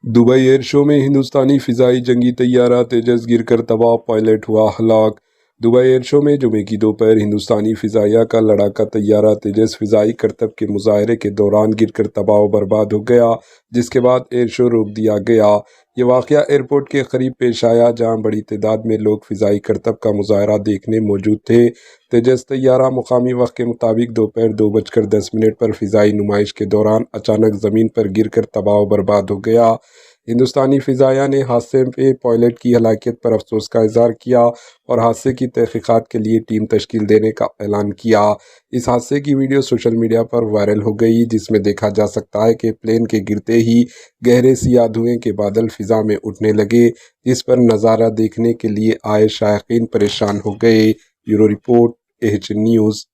Dubai air show में हिंदुस्तानी फिजाई जंगी तैयारा तेजस गिरकर तबाह, पायलट हुआ हलाक। दुबई एयर शो में जुमे की दोपहर हिंदुस्तानी फिजाइया का लड़ाका तैयारा तेजस फिजाई करतब के मुजाहरे के दौरान गिरकर तबाह व बर्बाद हो गया, जिसके बाद एयर शो रोक दिया गया। ये वाक़या एयरपोर्ट के करीब पेश आया, जहां बड़ी तादाद में लोग फिजाई करतब का मुजाहरा देखने मौजूद थे। तेजस तैयारा मुकामी वक्त के मुताबिक दोपहर 2:10 पर फिजाई नुमाइश के दौरान अचानक ज़मीन पर गिरकर तबाह व बर्बाद हो गया। हिंदुस्तानी फ़िज़ाया ने हादसे में पायलट की हलाकियत पर अफसोस का इजहार किया और हादसे की तहक़ीक़ात के लिए टीम तश्कील देने का ऐलान किया। इस हादसे की वीडियो सोशल मीडिया पर वायरल हो गई, जिसमें देखा जा सकता है कि प्लेन के गिरते ही गहरे सियाह धुएं के बादल फ़िज़ा में उठने लगे, जिस पर नज़ारा देखने के लिए आए शायकीन परेशान हो गए। Bureau report, AHN news.